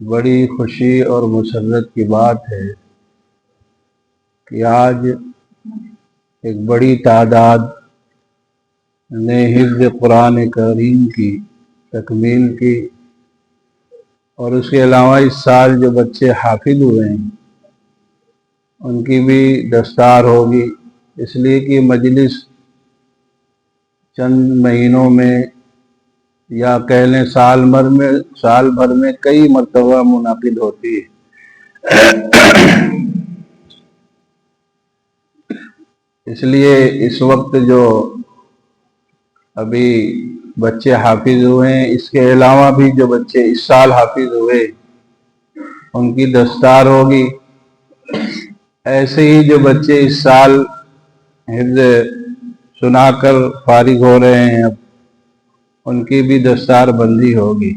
بڑی خوشی اور مسرت کی بات ہے کہ آج ایک بڑی تعداد نے حفظ قرآن کریم کی تکمیل کی، اور اس کے علاوہ اس سال جو بچے حافظ ہوئے ہیں ان کی بھی دستار ہوگی، اس لیے کہ مجلس چند مہینوں میں یا کہہ لیں سال بھر میں کئی مرتبہ منعقد ہوتی ہے۔ اس لیے اس وقت جو ابھی بچے حافظ ہوئے ہیں، اس کے علاوہ بھی جو بچے اس سال حافظ ہوئے ان کی دستار ہوگی۔ ایسے ہی جو بچے اس سال حفظ سنا کر فارغ ہو رہے ہیں اب ان کی بھی دستار بندی ہوگی۔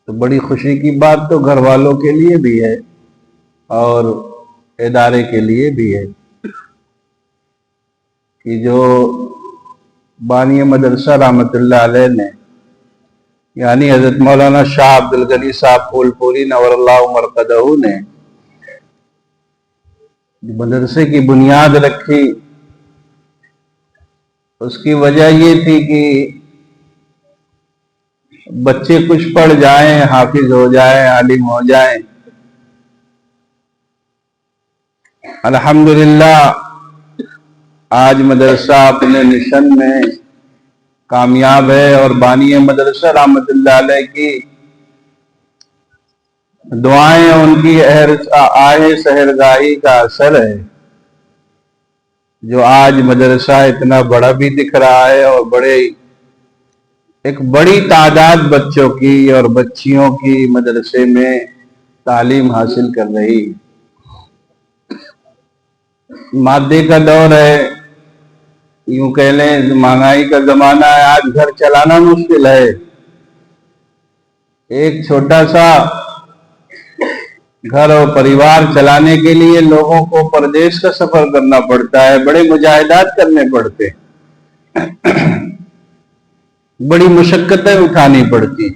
تو بڑی خوشی کی بات تو گھر والوں کے لیے بھی ہے اور ادارے کے لیے بھی ہے کہ جو بانی مدرسہ رحمۃ اللہ علیہ نے یعنی حضرت مولانا شاہ عبد الغنی صاحب پھول پوری نور اللہ مرقدہ نے مدرسے کی بنیاد رکھی، اس کی وجہ یہ تھی کہ بچے کچھ پڑھ جائیں، حافظ ہو جائیں، عالم ہو جائیں۔ الحمدللہ آج مدرسہ اپنے مشن میں کامیاب ہے، اور بانی مدرسہ رحمۃ اللہ علیہ کی دعائیں ان کی آہ سحرگاہی کا اثر ہے جو آج مدرسہ اتنا بڑا بھی دکھ رہا ہے، اور ایک بڑی تعداد بچوں کی اور بچیوں کی مدرسے میں تعلیم حاصل کر رہی۔ مادے کا دور ہے، یوں کہہ لیں مہنگائی کا زمانہ ہے، آج گھر چلانا مشکل ہے۔ ایک چھوٹا سا گھر اور پریوار چلانے کے لیے لوگوں کو پردیس کا سفر کرنا پڑتا ہے، بڑے مجاہدات کرنے پڑتے، بڑی مشقتیں اٹھانی پڑتی،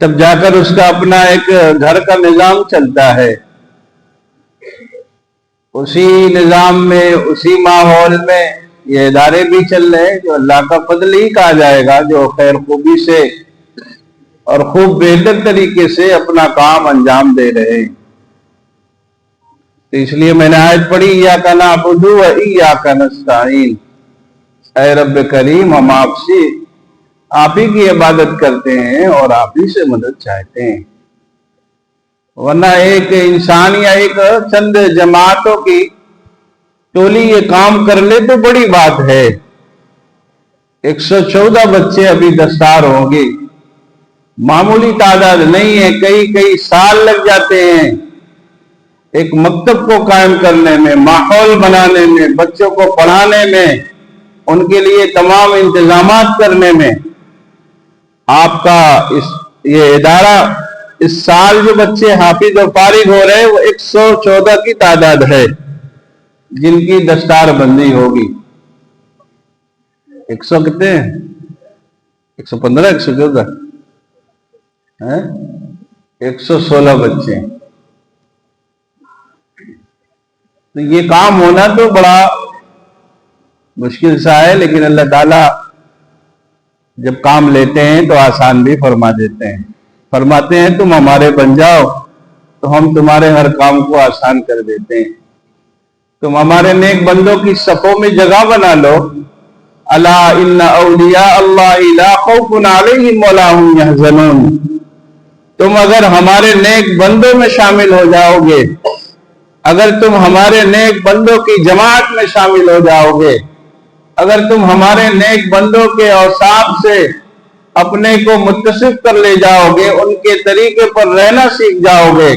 تب جا کر اس کا اپنا ایک گھر کا نظام چلتا ہے۔ اسی نظام میں، اسی ماحول میں یہ ادارے بھی چل رہے ہیں جو اللہ کا فضل ہی کہا جائے گا، جو خیر خوبی سے اور خوب بہتر طریقے سے اپنا کام انجام دے رہے ہیں۔ تو اس لیے میں نے آیت پڑھی، ایاک نعبد و ایاک نستعین، اے رب کریم ہم آپ ہی کی عبادت کرتے ہیں اور آپ ہی سے مدد چاہتے ہیں۔ ورنہ ایک انسان یا ایک چند جماعتوں کی ٹولی یہ کام کر لے تو بڑی بات ہے۔ 114 بچے ابھی دستار ہوں گے، معمولی تعداد نہیں ہے، کئی سال لگ جاتے ہیں ایک مکتب کو قائم کرنے میں، ماحول بنانے میں، بچوں کو پڑھانے میں، ان کے لیے تمام انتظامات کرنے میں۔ آپ کا یہ ادارہ اس سال جو بچے حافظ اور فارغ ہو رہے ہیں وہ 114 کی تعداد ہے جن کی دستار بندی ہوگی۔ 100 کتنے ہیں؟ 115 114 116 بچے۔ تو یہ کام ہونا تو بڑا مشکل سا ہے، لیکن اللہ تعالیٰ جب کام لیتے ہیں تو آسان بھی فرما دیتے ہیں، فرماتے ہیں تم ہمارے بن جاؤ تو ہم تمہارے ہر کام کو آسان کر دیتے ہیں۔ تم ہمارے نیک بندوں کی صفوں میں جگہ بنا لو، الا ان اولیاء اللہ لا خوف علیہم ولا هم يحزنون۔ تم اگر ہمارے نیک بندوں میں شامل ہو جاؤ گے، اگر تم ہمارے نیک بندوں کی جماعت میں شامل ہو جاؤ گے، اگر تم ہمارے نیک بندوں کے اوصاف سے اپنے کو متصف کر لے جاؤ گے، ان کے طریقے پر رہنا سیکھ جاؤ گے،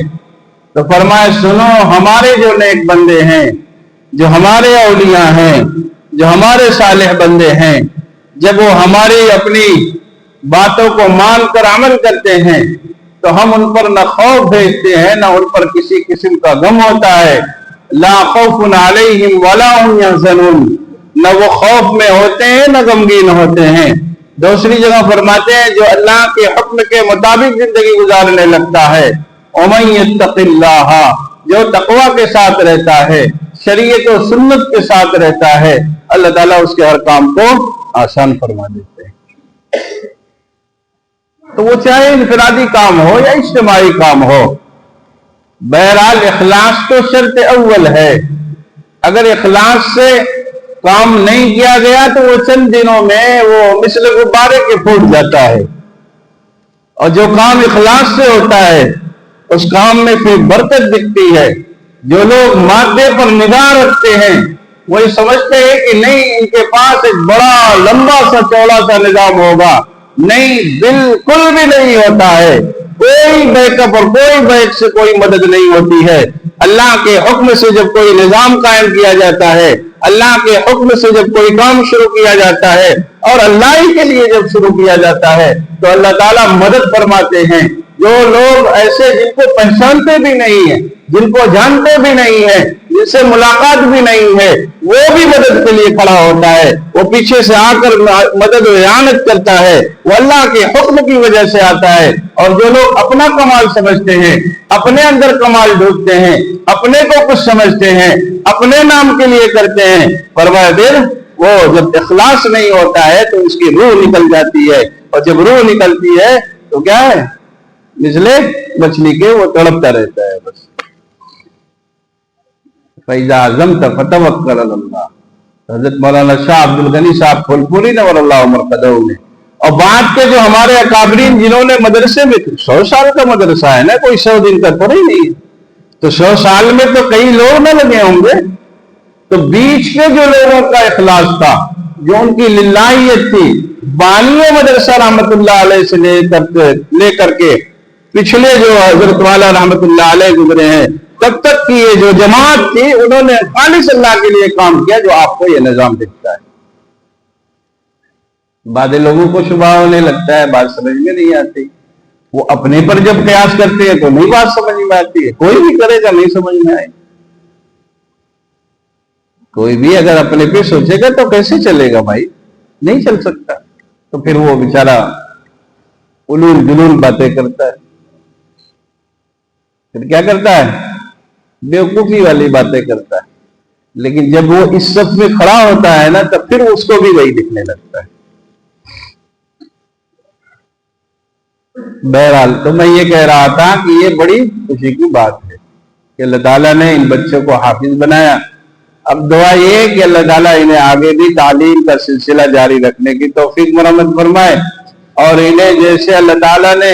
تو فرمائے سنو ہمارے جو نیک بندے ہیں، جو ہمارے اولیاء ہیں، جو ہمارے صالح بندے ہیں، جب وہ ہماری اپنی باتوں کو مان کر عمل کرتے ہیں تو ہم ان پر نہ خوف بھیجتے ہیں، نہ ان پر کسی قسم کا غم ہوتا ہے۔ لا خوف علیہم ولا هم يحزنون، نہ وہ خوف میں ہوتے ہیں نہ غمگین ہوتے ہیں۔ دوسری جگہ فرماتے ہیں جو اللہ کے حکم کے مطابق زندگی گزارنے لگتا ہے، وَمَن يَتَّقِ اللَّهَ، جو تقوی کے ساتھ رہتا ہے، شریعت و سنت کے ساتھ رہتا ہے، اللہ تعالیٰ اس کے ہر کام کو آسان فرما دیتے ہیں۔ تو وہ چاہے انفرادی کام ہو یا اجتماعی کام ہو، بہرحال اخلاص تو شرط اول ہے۔ اگر اخلاص سے کام نہیں کیا گیا تو وہ چند دنوں میں وہ مثل غبارے کے پھوٹ جاتا ہے، اور جو کام اخلاص سے ہوتا ہے اس کام میں پھر برکت دکھتی ہے۔ جو لوگ مادے پر نگاہ رکھتے ہیں وہ یہ سمجھتے ہیں کہ نہیں ان کے پاس ایک بڑا لمبا سا چوڑا سا نظام ہوگا، نہیں، بالکل بھی نہیں ہوتا ہے۔ کوئی بیک اپ اور کوئی بیک سے کوئی مدد نہیں ہوتی ہے۔ اللہ کے حکم سے جب کوئی نظام قائم کیا جاتا ہے، اللہ کے حکم سے جب کوئی کام شروع کیا جاتا ہے اور اللہ ہی کے لیے جب شروع کیا جاتا ہے تو اللہ تعالیٰ مدد فرماتے ہیں۔ جو لوگ ایسے جن کو پہچانتے بھی نہیں ہیں، جن کو جانتے بھی نہیں ہیں، جن سے ملاقات بھی نہیں ہے، وہ بھی مدد کے لیے کھڑا ہوتا ہے، وہ پیچھے سے آ کر مدد و اعانت کرتا ہے، وہ اللہ کے حکم کی وجہ سے آتا ہے۔ اور جو لوگ اپنا کمال سمجھتے ہیں، اپنے اندر کمال ڈھونڈتے ہیں، اپنے کو کچھ سمجھتے ہیں، اپنے نام کے لیے کرتے ہیں، فرمایا پھر وہ جب اخلاص نہیں ہوتا ہے تو اس کی روح نکل جاتی ہے، اور جب روح نکلتی ہے تو کیا ہے، مثل مچھلی کے وہ تڑپتا رہتا ہے بس۔ فَإِذَا عَزَمْتَ فَتَوَكَّلْ عَلَى اللَّهِ، حضرت مولانا شاہ عبد الغنی صاحب پھولپوری نور اللہ مرقدہ نے، اور بعد کے جو ہمارے اکابرین جنہوں نے مدرسے میں 100 سال کا مدرسہ ہے نا، کوئی 100 دن کا تھوڑی نہیں ہے، تو 100 سال میں تو کئی لوگ نہ لگے ہوں گے، تو بیچ کے جو لوگوں کا اخلاص تھا، جو ان کی للہیت تھی، بانی مدرسہ رحمت اللہ علیہ سے لے کر کے پچھلے جو حضرت والا رحمت اللہ علیہ گزرے ہیں تب تک کی یہ جو جماعت تھی، انہوں نے خالص اللہ کے لیے کام کیا، جو آپ کو یہ نظام دکھتا ہے۔ بعض لوگوں کو شبہ ہونے لگتا ہے، بات سمجھ میں نہیں آتی، وہ اپنے پر جب قیاس کرتے ہیں تو نہیں بات سمجھ میں آتی ہے۔ کوئی بھی کرے گا نہیں سمجھ میں آئے، کوئی بھی اگر اپنے پہ سوچے گا تو کیسے چلے گا بھائی، نہیں چل سکتا۔ تو پھر وہ بیچارہ علول جلول باتیں کرتا ہے، پھر کیا کرتا ہے، بیوقوفی والی باتیں کرتا ہے۔ لیکن جب وہ اس صف میں کھڑا ہوتا ہے نا تب پھر اس کو بھی وہی دکھنے لگتا ہے۔ بہرحال تو میں یہ کہہ رہا تھا کہ یہ بڑی خوشی کی بات ہے کہ اللہ تعالیٰ نے ان بچوں کو حافظ بنایا۔ اب دعا یہ ہے کہ اللہ تعالیٰ انہیں آگے بھی تعلیم کا سلسلہ جاری رکھنے کی توفیق مرحمت فرمائے، اور انہیں جیسے اللہ تعالیٰ نے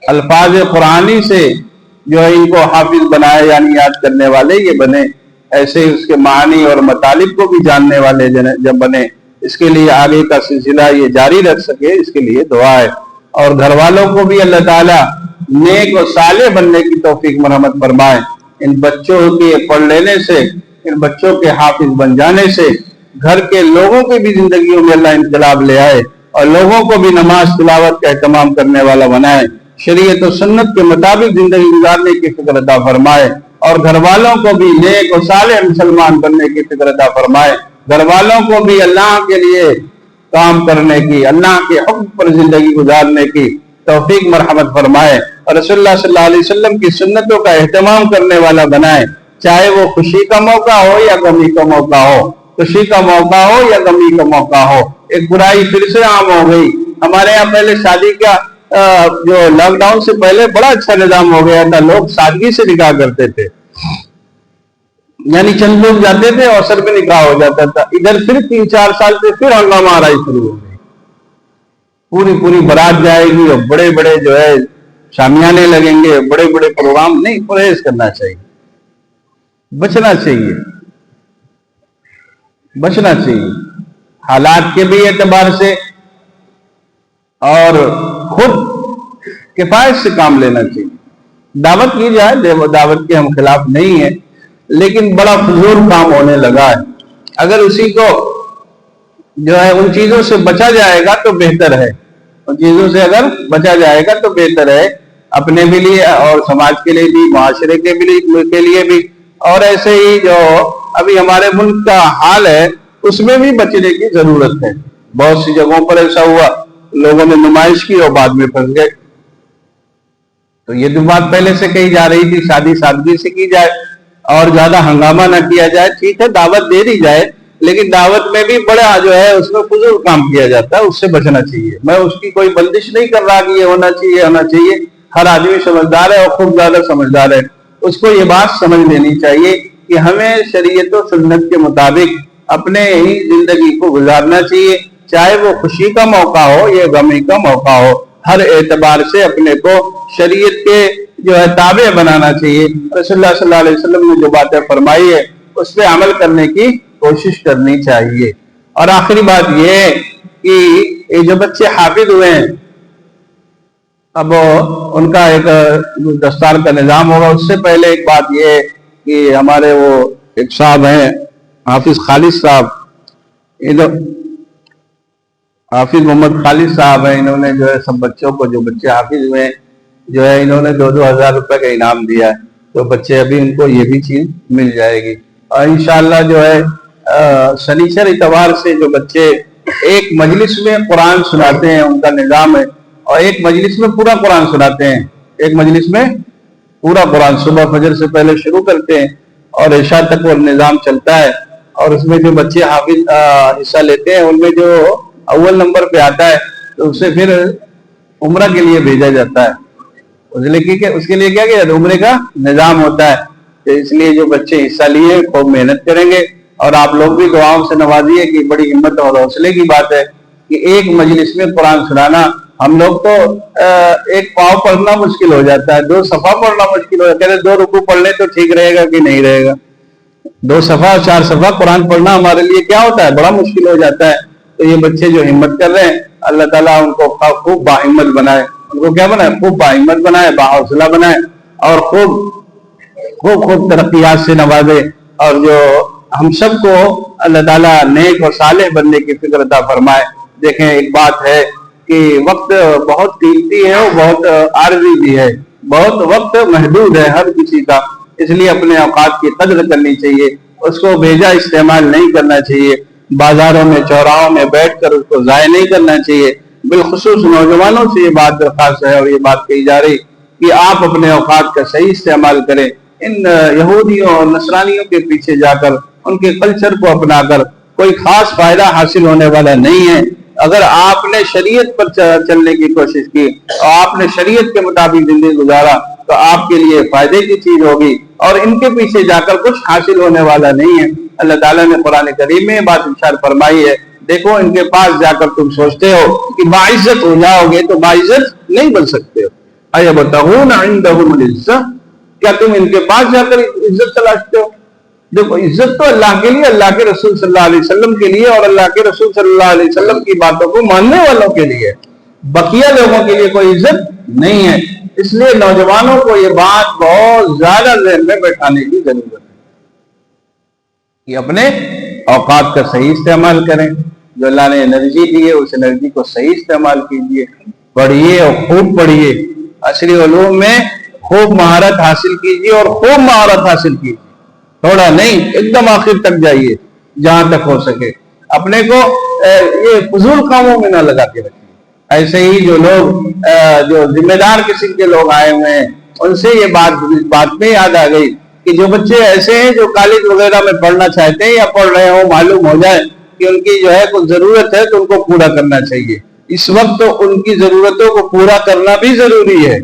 الفاظ قرآنی سے جو ہے ان کو حافظ بنائے، یعنی یاد کرنے والے یہ بنے، ایسے ہی اس کے معانی اور مطالب کو بھی جاننے والے جب بنے، اس کے لیے آگے کا سلسلہ یہ جاری رکھ سکے، اس کے لیے دعا ہے۔ اور گھر والوں کو بھی اللہ تعالیٰ نیک و صالح بننے کی توفیق مرحمت فرمائے۔ ان بچوں کے پڑھ لینے سے، ان بچوں کے حافظ بن جانے سے گھر کے لوگوں کی بھی زندگیوں میں اللہ انقلاب لے آئے، اور لوگوں کو بھی نماز تلاوت کا اہتمام کرنے والا بنائے، شریعت و سنت کے مطابق زندگی گزارنے کی فکر عطا فرمائے، اور گھر والوں کو بھی نیک و صالح مسلمان بننے کی فکر عطا فرمائے، گھر والوں کو بھی اللہ کے لیے کام کرنے کی، اللہ کے حکم پر زندگی گزارنے کی توفیق مرحمت فرمائے، اور رسول اللہ صلی اللہ علیہ وسلم کی سنتوں کا اہتمام کرنے والا بنائے، چاہے وہ خوشی کا موقع ہو یا غمی کا موقع ہو، خوشی کا موقع ہو یا غمی کا موقع ہو۔ ایک برائی پھر سے عام ہو گئی ہمارے یہاں، پہلے شادی کا جو لاک ڈاؤن سے پہلے بڑا اچھا نظام ہو گیا تھا، لوگ سادگی سے نکاح کرتے تھے، یعنی چند لوگ جاتے تھے اور سر میں نکاح ہو جاتا تھا۔ ادھر پھر 3-4 سال سے پھر ہنگامہ آرائی شروع ہو گئی، پوری بارات جائے گی اور بڑے بڑے جو ہے شامیانے لگیں گے، بڑے بڑے پروگرام۔ نہیں، پرہیز کرنا چاہیے، بچنا چاہیے، بچنا چاہیے حالات کے بھی اعتبار سے، اور خود کفایت سے کام لینا چاہیے۔ دعوت کی جائے، دعوت کے ہم خلاف نہیں ہیں، لیکن بڑا فضول کام ہونے لگا ہے۔ اگر اسی کو جو ہے ان چیزوں سے بچا جائے گا تو بہتر ہے، ان چیزوں سے اگر بچا جائے گا تو بہتر ہے، اپنے بھی لیے اور سماج کے لیے بھی، معاشرے کے لیے بھی، اور ایسے ہی جو ابھی ہمارے ملک کا حال ہے اس میں بھی بچنے کی ضرورت ہے۔ بہت سی جگہوں پر ایسا ہوا، لوگوں نے نمائش کی اور بعد میں پھنس گئے۔ تو یہ جو بات پہلے سے کہی جا رہی تھی، شادی سادگی سے کی جائے اور زیادہ ہنگامہ نہ کیا جائے، ٹھیک ہے دعوت دے دی جائے، لیکن دعوت میں بھی بڑا جو ہے اس میں فضول کام کیا جاتا ہے، اس سے بچنا چاہیے۔ میں اس کی کوئی بندش نہیں کر رہا کہ یہ ہونا چاہیے ہونا چاہیے، ہر آدمی سمجھدار ہے اور خوب زیادہ سمجھدار ہے، اس کو یہ بات سمجھ لینی چاہیے کہ ہمیں شریعت و سنت کے مطابق اپنے ہی زندگی کو گزارنا چاہیے، چاہے وہ خوشی کا موقع ہو یا غمی کا موقع ہو، ہر اعتبار سے اپنے کو شریعت کے جو ہے تابع بنانا چاہیے۔ رسول اللہ صلی اللہ علیہ وسلم نے جو باتیں فرمائی ہے اس پہ عمل کرنے کی کوشش کرنی چاہیے۔ اور آخری بات یہ ہے کہ یہ جو بچے حافظ ہوئے ہیں، اب ان کا ایک دستار کا نظام ہوگا۔ اس سے پہلے ایک بات یہ ہے کہ ہمارے وہ ایک صاحب ہیں حافظ خالد صاحب، حافظ محمد خالد صاحب ہیں، انہوں نے جو ہے سب بچوں کو، جو بچے حافظ ہوئے جو ہے انہوں نے 2,000 روپے کا انعام دیا ہے، تو بچے ابھی ان کو یہ بھی چیز مل جائے گی۔ اور انشاءاللہ جو ہے شنیچر اتوار سے جو بچے ایک مجلس میں قرآن سناتے ہیں، ان کا نظام ہے، اور ایک مجلس میں پورا قرآن سناتے ہیں، ایک مجلس میں پورا قرآن صبح فجر سے پہلے شروع کرتے ہیں اور عشاء تک وہ نظام چلتا ہے۔ اور اس میں جو بچے حافظ حصہ لیتے ہیں ان میں جو اول نمبر پہ آتا ہے تو اسے پھر عمرہ کے لیے بھیجا جاتا ہے، اس کے لیے کیا کہ عمرے کا نظام ہوتا ہے۔ تو اس لیے جو بچے حصہ لیے خوب محنت کریں گے، اور آپ لوگ بھی دعاؤں سے نوازیے کہ بڑی ہمت اور حوصلے کی بات ہے کہ ایک مجلس میں قرآن سنانا، ہم لوگ تو ایک پاؤ پڑھنا مشکل ہو جاتا ہے، 2 صفحہ پڑھنا مشکل ہو جاتا ہے، 2 رکوع پڑھ لیں تو ٹھیک رہے گا کہ نہیں رہے گا، 2 صفحہ 4 صفحہ قرآن پڑھنا ہمارے لیے کیا ہوتا ہے، بڑا مشکل ہو جاتا ہے۔ تو یہ بچے جو ہمت کر رہے ہیں، اللہ تعالیٰ ان کو خوب باہمت بنائے، ان کو کیا بنائے، خوب باہمت بنائے، باحوصلہ بنائے، اور خوب ترقیات سے نوازے، اور جو ہم سب کو اللہ تعالیٰ نیک اور صالح بننے کی فکر عطا فرمائے۔ دیکھیں ایک بات ہے کہ وقت بہت قیمتی ہے اور بہت عارضی بھی ہے، بہت وقت محدود ہے ہر کسی کا، اس لیے اپنے اوقات کی قدر کرنی چاہیے، اس کو بیجا استعمال نہیں کرنا چاہیے، بازاروں میں چوراہوں میں بیٹھ کر اس کو ضائع نہیں کرنا چاہیے۔ بالخصوص نوجوانوں سے یہ بات درخواست ہے اور یہ بات کہی جا رہی کہ آپ اپنے اوقات کا صحیح استعمال کریں، ان یہودیوں اور نصرانیوں کے پیچھے جا کر ان کے کلچر کو اپنا کر کوئی خاص فائدہ حاصل ہونے والا نہیں ہے۔ اگر آپ نے شریعت پر چلنے کی کوشش کی اور آپ نے شریعت کے مطابق زندگی گزارا تو آپ کے لیے فائدے کی چیز ہوگی، اور ان کے پیچھے جا کر کچھ حاصل ہونے والا نہیں ہے۔ اللہ تعالیٰ نے قرآن کریم میں بات ارشاد فرمائی ہے، دیکھو ان کے پاس جا کر تم سوچتے ہو کہ باعزت ہو جاؤ گے، تو باعزت نہیں بن سکتے ہو۔ ایبتغون عندہم العزہ، کیا تم ان کے پاس جا کر عزت تلاشتے ہو؟ دیکھو عزت تو اللہ کے لیے، اللہ کے رسول صلی اللہ علیہ وسلم کے لیے، اور اللہ کے رسول صلی اللہ علیہ وسلم کی باتوں کو ماننے والوں کے لیے، بقیہ لوگوں کے لیے کوئی عزت نہیں ہے۔ اس لیے نوجوانوں کو یہ بات بہت زیادہ ذہن میں بیٹھانے کی ضرورت ہے کہ اپنے اوقات کا صحیح استعمال کریں، جو اللہ نے انرجی دی ہے اس انرجی کو صحیح استعمال کیجیے، پڑھیے اور خوب پڑھیے، عصری علوم میں خوب مہارت حاصل کیجیے اور خوب مہارت حاصل کیجیے، تھوڑا نہیں، ایک دم آخر تک جائیے جہاں تک ہو سکے، اپنے کو یہ فضول کاموں میں نہ لگا کے رکھیے۔ ایسے ہی جو لوگ جو ذمہ دار قسم کے لوگ آئے ہوئے ہیں ان سے یہ بات میں یاد آ گئی کہ جو بچے ایسے ہیں جو کالج وغیرہ میں پڑھنا چاہتے ہیں یا پڑھ رہے ہوں، معلوم ہو جائے کہ ان کی جو ہے کوئی ضرورت ہے تو ان کو پورا کرنا چاہیے۔ اس وقت ان کی ضرورتوں کو پورا کرنا بھی ضروری ہے۔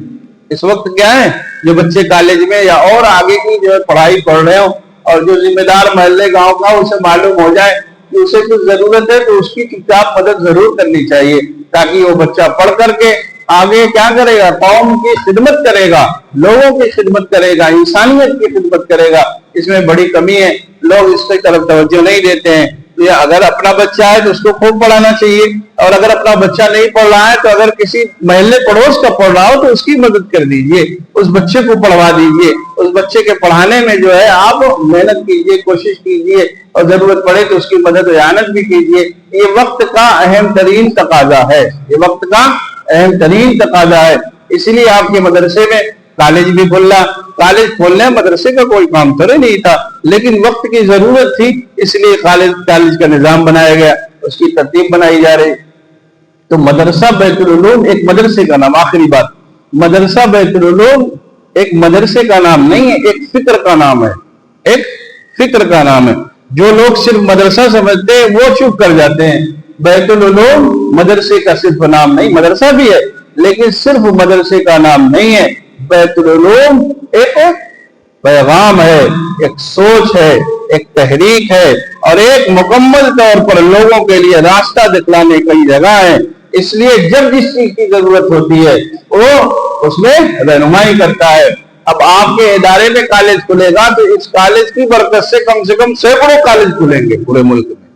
اس وقت کیا ہے، جو بچے کالج میں یا اور آگے کی جو ہے پڑھائی پڑھ رہے ہوں اور جو ذمہ دار محلے گاؤں کا اسے معلوم ہو جائے کہ اسے کچھ ضرورت ہے تو اس کی چپ چاپ مدد ضرور کرنی چاہیے، تاکہ وہ بچہ پڑھ کر کے آگے کیا کرے گا، قوم کی خدمت کرے گا، لوگوں کی خدمت کرے گا، انسانیت کی خدمت کرے گا۔ اس میں بڑی کمی ہے، لوگ اس کی طرف توجہ نہیں دیتے ہیں۔ اگر اپنا بچہ ہے تو اس کو خوب پڑھانا چاہیے، اور اگر اپنا بچہ نہیں پڑھ رہا ہے تو اگر کسی محلے پڑوس کا پڑھ رہا ہو تو اس کی مدد کر دیجئے، اس بچے کو پڑھوا دیجئے، اس بچے کے پڑھانے میں جو ہے آپ محنت کیجئے، کوشش کیجئے، اور ضرورت پڑے تو اس کی مدد و اعانت بھی کیجئے۔ یہ وقت کا اہم ترین تقاضا ہے، یہ وقت کا اہم ترین تقاضا ہے۔ اس لیے آپ کے مدرسے میں کالج بھی کالج کھولنے مدرسے کا کوئی کام تھوڑے نہیں تھا، لیکن وقت کی ضرورت تھی، اس لیے کالج کا نظام بنایا گیا۔ اس کی ترتیب بنائی جا رہی. تو مدرسہ بیت العلوم ایک مدرسے کا نام. آخری بات, مدرسہ بیت العلوم ایک مدرسے کا نام نہیں ہے, ایک فکر کا نام ہے. ایک فکر کا نام ہے. جو لوگ صرف مدرسہ سمجھتے ہیں وہ چپ کر جاتے ہیں. بیت العلوم مدرسے کا صرف نام نہیں, مدرسہ بھی ہے لیکن صرف مدرسے کا نام نہیں ہے. بیت العلوم ایک پیغام ہے, ایک سوچ ہے, ایک تحریک ہے, اور ایک مکمل طور پر لوگوں کے لیے راستہ دکھلانے کی جگہ ہے. اس لیے جب جس چیز کی ضرورت ہوتی ہے وہ اس میں رہنمائی کرتا ہے. اب آپ کے ادارے میں کالج کھلے گا تو اس کالج کی برکت سے کم سینکڑوں کالج کھلیں گے پورے ملک میں.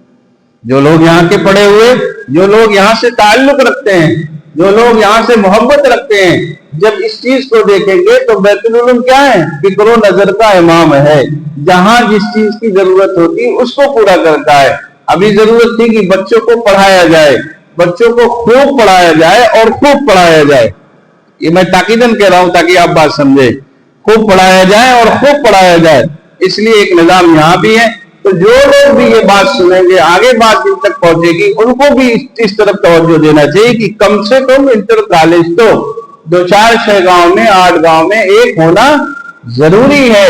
جو لوگ یہاں کے پڑھے ہوئے, جو لوگ یہاں سے تعلق رکھتے ہیں, جو لوگ یہاں سے محبت رکھتے ہیں, جب اس چیز کو دیکھیں گے تو بیت العلوم کیا ہے, فکر و نظر کا امام ہے. جہاں جس چیز کی ضرورت ہوتی اس کو پورا کرتا ہے. ابھی ضرورت تھی کہ بچوں کو پڑھایا جائے, بچوں کو خوب پڑھایا جائے اور خوب پڑھایا جائے. یہ میں تاکیداً کہہ رہا ہوں تاکہ آپ بات سمجھے. خوب پڑھایا جائے اور خوب پڑھایا جائے, اس لیے ایک نظام یہاں بھی ہے. تو جو لوگ بھی یہ بات سنیں گے, آگے بات جن تک پہنچے گی, ان کو بھی اس طرف توجہ دینا چاہیے کہ کم سے کم انٹر کالج تو 2-4 گاؤں میں 8 گاؤں میں ایک ہونا ضروری ہے,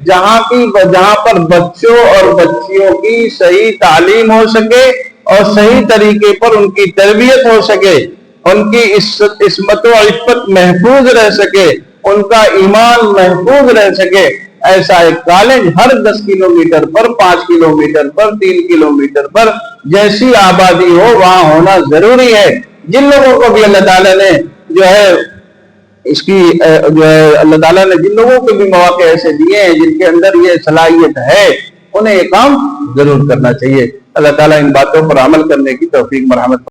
جہاں پر بچوں اور بچیوں کی صحیح تعلیم ہو سکے اور صحیح طریقے پر ان کی تربیت ہو سکے, ان کی عصمت و عفت محفوظ رہ سکے, ان کا ایمان محفوظ رہ سکے. ایسا ایک کالج ہر 10 کلومیٹر پر, 5 کلومیٹر پر, 3 کلومیٹر پر جیسی آبادی ہو وہاں ہونا ضروری ہے. جن لوگوں کو بھی اللہ تعالیٰ نے جو ہے اللہ تعالیٰ نے جن لوگوں کو بھی مواقع ایسے دیے ہیں جن کے اندر یہ صلاحیت ہے, انہیں یہ کام ضرور کرنا چاہیے. اللہ تعالیٰ ان باتوں پر عمل کرنے کی توفیق مرحمت